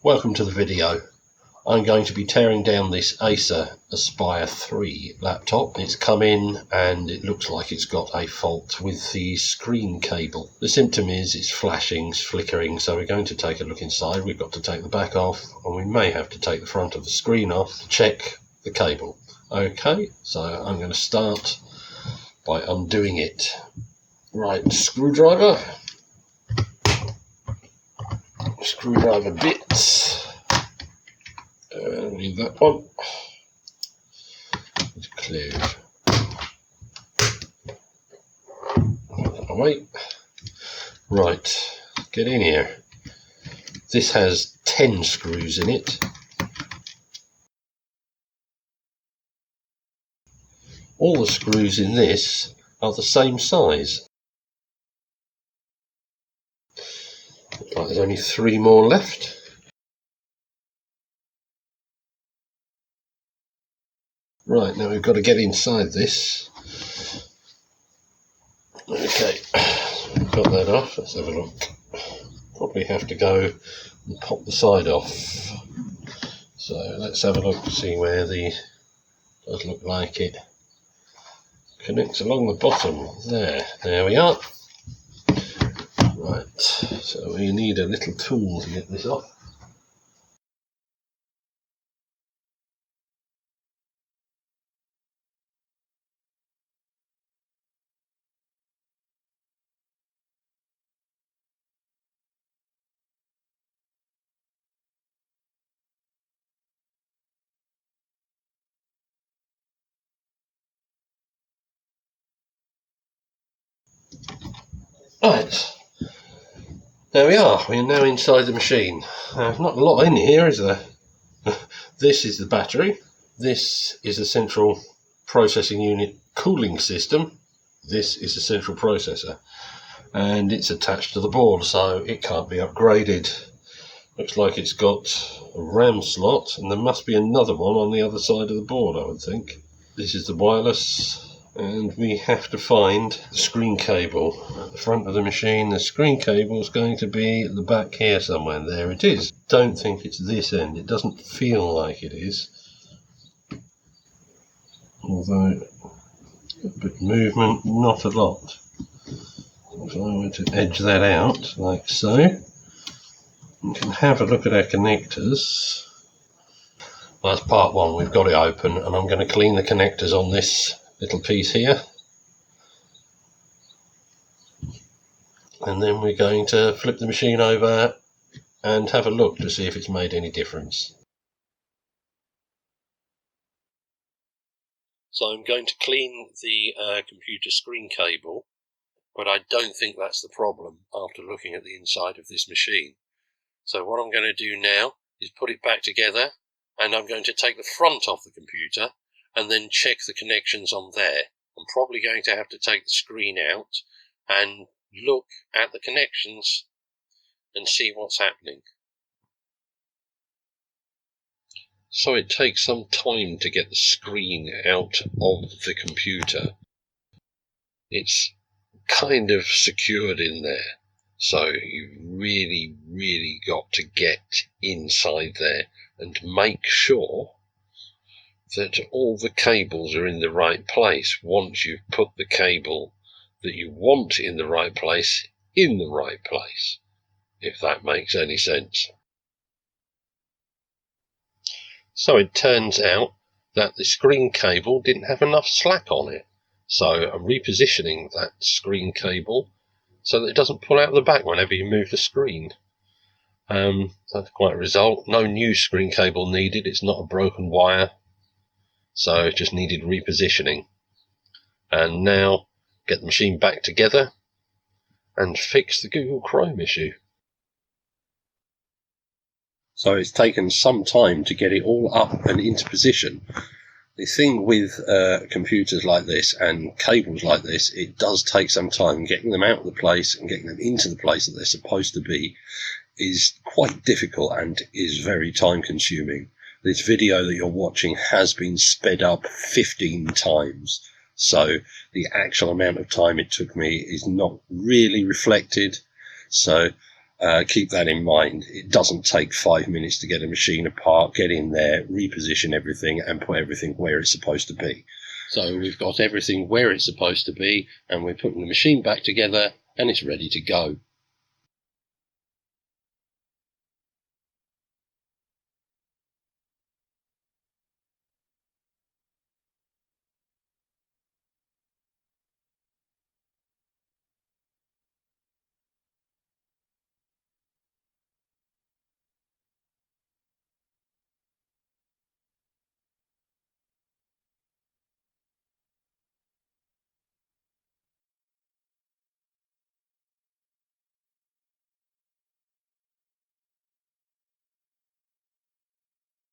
Welcome to the video. I'm going to be tearing down this Acer Aspire 3 laptop. It's come in and it looks like it's got a fault with the screen cable. The symptom is it's flashing, it's flickering, so we're going to take a look inside. We've got to take the back off and we may have to take the front of the screen off to check the cable. Okay, so I'm going to start by undoing it. Right, screwdriver bits. Leave that one. Close. Away. Right, get in here. This has 10 screws in it. All the screws in this are the same size. Looks like there's only 3 more left. Right, now we've got to get inside this. Okay, got that off. Let's have a look. Probably have to go and pop the side off. So let's have a look, see where the does look like it connects along the bottom. There we are. Right, so we need a little tool to get this off. Right, there we are. We're now inside the machine. Not a lot in here, is there? This is the battery. This is the central processing unit cooling system. This is the central processor. And it's attached to the board, so it can't be upgraded. Looks like it's got a RAM slot, and there must be another one on the other side of the board, I would think. This is the wireless. And we have to find the screen cable at the front of the machine. The screen cable is going to be at the back here somewhere. There it is. Don't think it's this end. It doesn't feel like it is. Although a bit of movement, not a lot. If I were to edge that out like so, you can have a look at our connectors. Well, that's part one. We've got it open, and I'm going to clean the connectors on this little piece here, and then we're going to flip the machine over and have a look to see if it's made any difference. So I'm going to clean the computer screen cable, but I don't think that's the problem after looking at the inside of this machine. So what I'm going to do now is put it back together, and I'm going to take the front off the computer and then check the connections on there. I'm probably going to have to take the screen out and look at the connections and see what's happening. So it takes some time to get the screen out of the computer. It's kind of secured in there, so you've really got to get inside there and make sure that all the cables are in the right place once you've put the cable that you want in the right place, if that makes any sense. So it turns out that the screen cable didn't have enough slack on it, so I'm repositioning that screen cable so that it doesn't pull out the back whenever you move the screen. That's quite a result. No new screen cable needed, it's not a broken wire. So it just needed repositioning. And now get the machine back together and fix the Google Chrome issue. So it's taken some time to get it all up and into position. The thing with computers like this and cables like this, it does take some time. Getting them out of the place and getting them into the place that they're supposed to be is quite difficult and is very time consuming. This video that you're watching has been sped up 15 times, so the actual amount of time it took me is not really reflected. So keep that in mind. It doesn't take 5 minutes to get a machine apart, get in there, reposition everything, and put everything where it's supposed to be. So we've got everything where it's supposed to be, and we're putting the machine back together, and it's ready to go.